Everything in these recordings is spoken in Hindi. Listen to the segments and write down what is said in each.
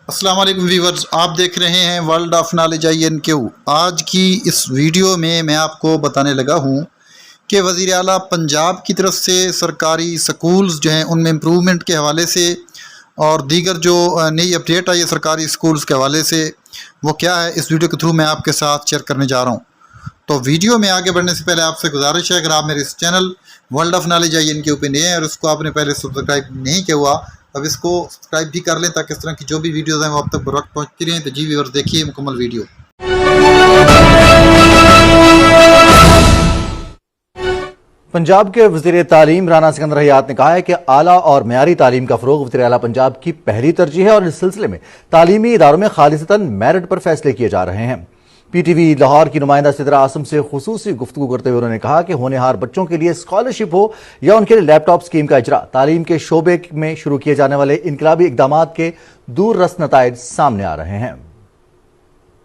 अस्सलाम वालेकुम व्यूवर्स, आप देख रहे हैं वर्ल्ड ऑफ नॉलेज INQ। आज की इस वीडियो में मैं आपको बताने लगा हूं कि वज़ीर आला पंजाब की तरफ से सरकारी स्कूल्स जो हैं उनमें इम्प्रूवमेंट के हवाले से और दीगर जो नई अपडेट आई है सरकारी स्कूल्स के हवाले से, वो क्या है इस वीडियो के थ्रू मैं आपके साथ शेयर करने जा रहा हूँ। तो वीडियो में आगे बढ़ने से पहले आपसे गुजारिश है, अगर आप मेरे इस channel world of knowledge INQ पे नए हैं और उसको आपने पहले सब्सक्राइब नहीं किया हुआ, अब इसको सब्सक्राइब भी कर लें ताकि इस तरह की जो भी वीडियोज़ हैं वो आप तक बर वक्त पहुँचती रहें। तो जी व्यूअर्स, देखिए मुकम्मल वीडियो। पंजाब के वज़ीर तालीम राना सिकंदर हयात ने कहा है कि आला और मयारी तालीम का फ़रोग़ वज़ीर आला पंजाब की पहली तरजीह है और इस सिलसिले में तालीमी इदारों में खालिसतन मेरिट पर फैसले किए जा रहे हैं। PTV लाहौर की नुमाइंदा सिद्रा आसम से खुसूसी गुफ्तगू करते हुए उन्होंने कहा कि होनहार बच्चों के लिए स्कॉलरशिप हो या उनके लिए लैपटॉप स्कीम का इजरा, तालीम के शोबे में शुरू किए जाने वाले इनकलाबी इकदाम के दूररस नताइज सामने आ रहे हैं।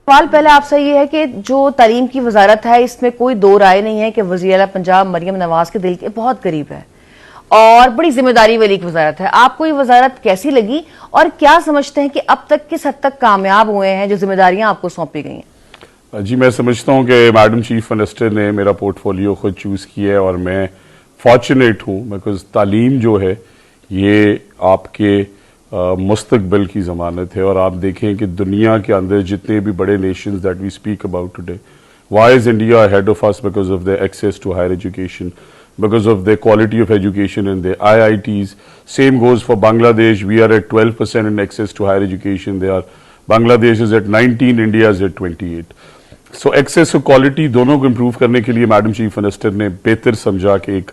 सवाल पहले आपसे ये है कि जो तालीम की वजारत है, इसमें कोई दो राय नहीं है कि वज़ीर आला पंजाब मरियम नवाज के दिल के बहुत करीब है और बड़ी जिम्मेदारी वाली एक वजारत है। आपको ये वजारत कैसी लगी और क्या समझते हैं कि अब तक किस हद तक कामयाब हुए हैं जो जिम्मेदारियां आपको सौंपी गई हैं? जी, मैं समझता हूँ कि मैडम चीफ मिनिस्टर ने मेरा पोर्टफोलियो खुद चूज़ किया है और मैं फॉर्चुनेट हूँ बिकॉज तालीम जो है ये आपके मुस्तकबिल की ज़मानत है। और आप देखें कि दुनिया के अंदर जितने भी बड़े nations that we speak about today, why is India ahead of us? Because of the access to higher education, because of the quality of education in the IITs. Same goes for Bangladesh. We are at 12% in access to higher education. Bangladesh is at 19, India is at 28. So access to quality दोनों को improve करने के लिए मैडम चीफ मिनिस्टर ने बेहतर समझा कि एक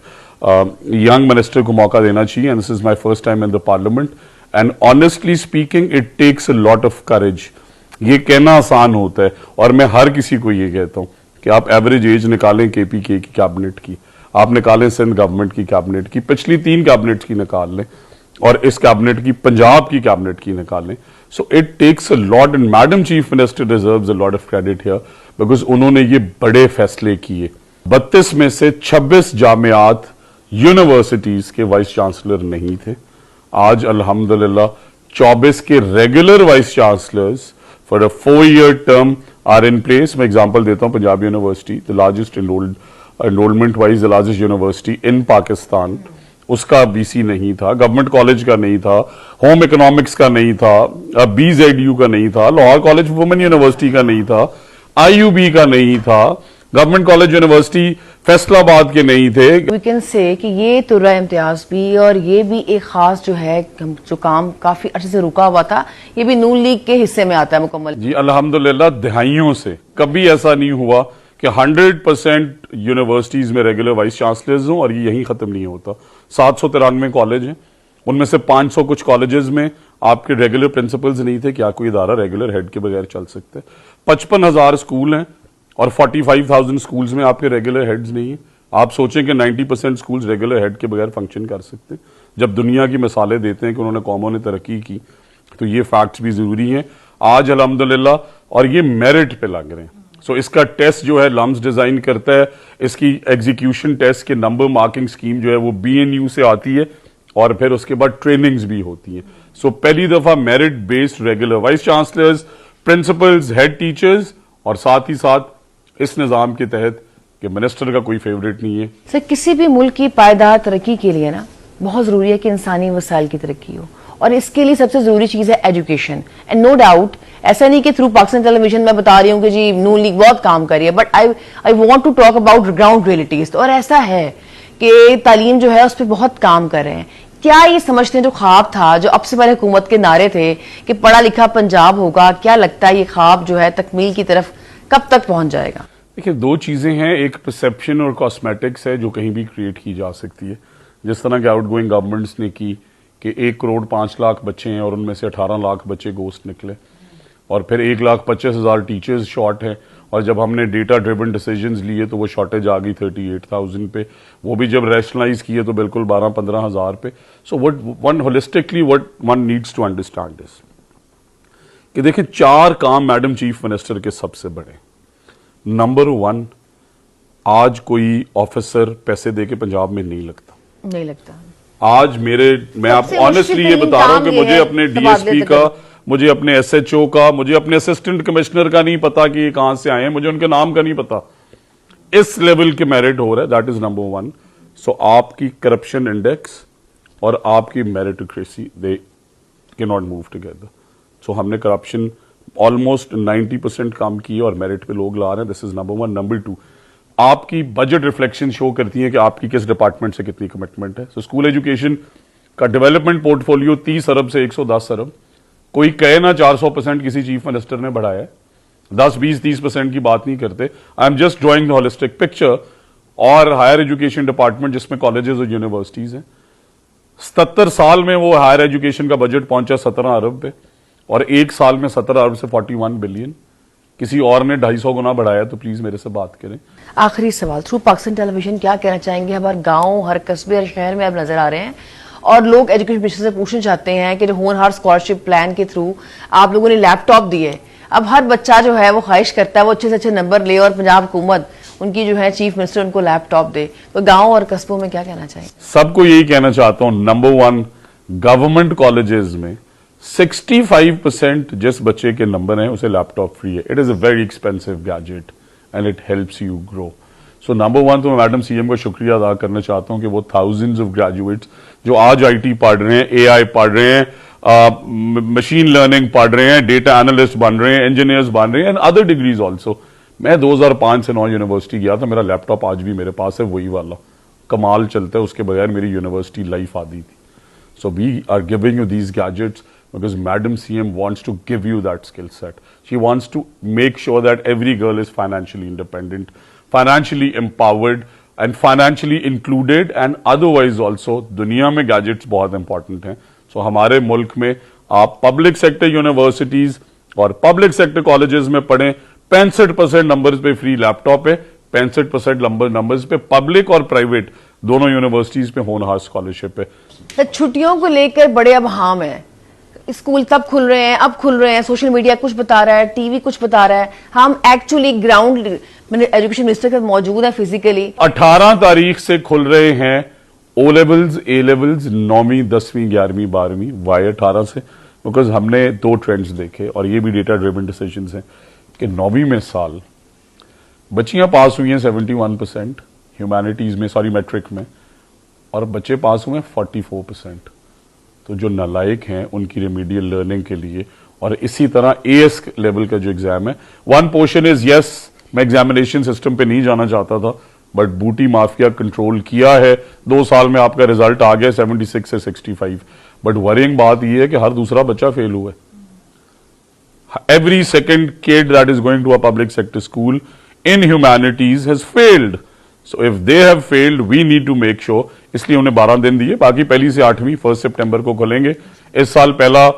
यंग मिनिस्टर को मौका देना चाहिए। And this is my first time in the parliament. And honestly speaking, it takes a lot of courage. ये कहना आसान होता है और मैं हर किसी को ये कहता हूँ कि आप एवरेज एज निकालें KPK की कैबिनेट की, आप निकालें सिंध गवर्नमेंट की कैबिनेट की, पिछली 3 कैबिनेट की निकाल लें और इस कैबिनेट की, पंजाब की कैबिनेट की निकाल लें। So it takes a lot and madam chief minister deserves a lot of credit here because उन्होंने ये बड़े फैसले किए। 32 में से 26 जामियात यूनिवर्सिटीज के वाइस चांसलर नहीं थे। आज अल्हम्दुलिल्लाह 24 के regular vice chancellors for a 4-year term are in place. मैं एग्जांपल देता हूं, Punjab university the largest enrollment wise the largest university in Pakistan, उसका BC नहीं था, गवर्नमेंट कॉलेज का नहीं था, होम इकोनॉमिक्स का नहीं था, BZU का नहीं था, लाहौर कॉलेज वुमेन यूनिवर्सिटी का नहीं था, IUB का नहीं था, गवर्नमेंट कॉलेज यूनिवर्सिटी फैसलाबाद के नहीं थे। वी कैन से कि ये तुर्रा इम्तियाज भी और ये भी एक खास जो है जो काम काफी अच्छे से रुका हुआ था, ये भी नून लीग के हिस्से में आता है मुकम्मल। जी अल्हम्दुलिल्लाह, दहाइयों से कभी ऐसा नहीं हुआ कि 100% यूनिवर्सिटीज में रेगुलर वाइस चांसलर्स हों और ये यहीं खत्म नहीं होता। 793 कॉलेज हैं, उनमें से 500 कुछ कॉलेजेस में आपके रेगुलर प्रिंसिपल्स नहीं थे। क्या कोई इदारा रेगुलर हेड के बगैर चल सकते? 55,000 स्कूल हैं और 45,000 स्कूल्स में आपके रेगुलर हेड्स नहीं है। आप सोचें कि 90% स्कूल्स रेगुलर हेड के बगैर फंक्शन कर सकते हैं। जब दुनिया की मिसालें देते हैं कि उन्होंने कौमों ने तरक्की की, तो ये फैक्ट्स भी जरूरी हैं आज अल्हम्दुलिल्लाह, और ये मेरिट पे लग रहे हैं। सो इसका टेस्ट जो है लम्स डिजाइन करता है, इसकी एग्जीक्यूशन टेस्ट के नंबर मार्किंग स्कीम जो है वो BNU से आती है और फिर उसके बाद ट्रेनिंग्स भी होती हैं। सो पहली दफा merit based regular vice chancellors, principals, head teachers, और साथ ही साथ इस निजाम के तहत कि मिनिस्टर का कोई फेवरेट नहीं है। सर, किसी भी मुल्क की पायदार तरक्की के लिए ना बहुत जरूरी है कि इंसानी वसाइल की तरक्की हो और इसके लिए सबसे जरूरी चीज है एजुकेशन। एंड नो डाउट, ऐसा नहीं कि थ्रू पाकिस्तान टेलीविजन मैं बता रही हूँ कि जी नून लीग बहुत काम कर रही है, but I want to talk about ground realities. और ऐसा है कि तालीम जो है उस पर बहुत काम कर रहे हैं। क्या ये समझते हैं जो ख्वाब था, जो अब से पहले हुकूमत के नारे थे कि पढ़ा लिखा पंजाब होगा, क्या लगता है ये ख्वाब जो है तकमील की तरफ कब तक पहुंच जाएगा? देखिए, 2 चीजें हैं, एक परसेप्शन और कॉस्मेटिक्स है जो कहीं भी क्रिएट की जा सकती है। जिस तरह के आउटगोइंग गवर्नमेंट्स ने की कि 1 करोड़ 5 लाख बच्चे हैं और उनमें से 18 लाख बच्चे गोस्ट निकले, और फिर 1,25,000 टीचर्स शॉर्ट हैं, और जब हमने डेटा ड्रिवन डिसीजंस लिए तो वो शॉर्टेज आ गई 38,000 पे, वो भी जब रैशनलाइज किए तो बिल्कुल 12-15,000 पे। So what one holistically what one needs to understand is कि देखिए 4 काम मैडम चीफ मिनिस्टर के सबसे बड़े। नंबर 1, आज कोई ऑफिसर पैसे दे के पंजाब में नहीं लगता। आज मैं आप ऑनेस्टली ये बता रहा हूं कि मुझे अपने DSP का मुझे अपने SHO का, मुझे अपने असिस्टेंट कमिश्नर का नहीं पता कि ये कहां से आए हैं, मुझे उनके नाम का नहीं पता। इस लेवल के मेरिट हो रहा है, दैट इज नंबर 1। सो आपकी करप्शन इंडेक्स और आपकी meritocracy, they can not move together. So हमने करप्शन ऑलमोस्ट 90% काम किए और मेरिट पे लोग ला रहे हैं। This is number 1। नंबर 2, आपकी बजट रिफ्लेक्शन शो करती है कि आपकी किस डिपार्टमेंट से कितनी कमिटमेंट है। सो स्कूल एजुकेशन का डेवलपमेंट पोर्टफोलियो 30 अरब से 110 अरब, कोई कहे ना 400% किसी चीफ मिनिस्टर ने बढ़ाया है, 10, 20, 30% की बात नहीं करते। I am just drawing the holistic picture. और हायर एजुकेशन डिपार्टमेंट जिसमें कॉलेजेस और यूनिवर्सिटीज हैं, 77 साल में वो हायर एजुकेशन का बजट पहुंचा 17 अरब पे, और एक साल में 17 अरब से 41 बिलियन। किसी और ने 250 गुना बढ़ाया तो प्लीज मेरे से बात करें। आखिरी सवाल, थ्रू पाकिस्तान टेलीविजन क्या कहना चाहेंगे? हमारे गांव, हर कस्बे, हर शहर में अब नजर आ रहे हैं और लोग एजुकेशन मिनिस्टर से पूछना चाहते हैं कि जो होनहार स्कॉलरशिप प्लान के थ्रू आप लोगों ने लैपटॉप दिए, अब हर बच्चा जो है वो ख्वाहिश करता है वो अच्छे से अच्छे नंबर ले और पंजाब हुकूमत, उनकी जो है चीफ मिनिस्टर, उनको लैपटॉप दे। तो गांव और कस्बों में क्या कहना चाहिए? सबको यही कहना चाहता हूं, नंबर 1, गवर्नमेंट कॉलेजेस में 65% जिस बच्चे के नंबर हैं उसे लैपटॉप फ्री है। It is a very expensive gadget and it helps you grow. So number 1 तो मैं मैडम CM का शुक्रिया अदा करना चाहता हूं कि वो थाउजेंड्स ऑफ ग्रेजुएट्स जो आज IT पढ़ रहे हैं, AI पढ़ रहे हैं, मशीन लर्निंग पढ़ रहे हैं, डेटा एनालिस्ट बन रहे हैं, इंजीनियर्स बन रहे हैं, एंड अदर डिग्रीज ऑल्सो। मैं 2005 से 9 यूनिवर्सिटी गया था, मेरा लैपटॉप आज भी मेरे पास है, वही वाला कमाल चलता है, उसके बगैर मेरी यूनिवर्सिटी लाइफ आती थी। So we are giving you these gadgets because Madam CM wants to give you that skill set. She wants to make sure that every girl is financially independent, financially empowered and financially included, and otherwise also दुनिया में gadgets बहुत important हैं। So हमारे मुल्क में आप पब्लिक सेक्टर यूनिवर्सिटीज और पब्लिक सेक्टर कॉलेजेस में पढ़ें, 65% नंबर्स पे फ्री लैपटॉप है, 65% नंबर्स पे पब्लिक और प्राइवेट दोनों यूनिवर्सिटीज पे होनहार स्कॉलरशिप है। तो छुट्टियों को लेकर बड़े अबहाम है, स्कूल तब खुल रहे हैं, अब खुल रहे हैं, सोशल मीडिया कुछ बता रहा है, टीवी कुछ बता रहा है, हम एक्चुअली ग्राउंड एजुकेशन मिनिस्टर के मौजूद है फिजिकली। 18 तारीख से खुल रहे हैं O लेवल्स, A लेवल्स, 9वीं, 10वीं, 11वीं, 12वीं, वाई 18 से, बिकॉज हमने 2 ट्रेंड्स देखे और ये भी डेटा ड्रिवन डिसीजंस हैं कि 9वीं में साल बच्चियां पास हुई हैं 71% ह्यूमैनिटीज में, सॉरी मैट्रिक में, और बच्चे पास हुए 44%। तो जो नालायक हैं उनकी रेमीडियल लर्निंग के लिए, और इसी तरह AS लेवल का जो एग्जाम है, वन पोर्शन इज यस, मैं एग्जामिनेशन सिस्टम पे नहीं जाना चाहता था, बट बूटी माफिया कंट्रोल किया है। 2 साल में आपका रिजल्ट आ गया 76 से 65, बट वरिंग बात यह है कि हर दूसरा बच्चा फेल हुआ है। Every second kid that is going to a public sector school in humanities has failed. So if they have failed we need to make sure, इसलिए उन्हें 12 दिन दिए, बाकी पहली से 8वीं 1 सितंबर को खुलेंगे। इस साल पहला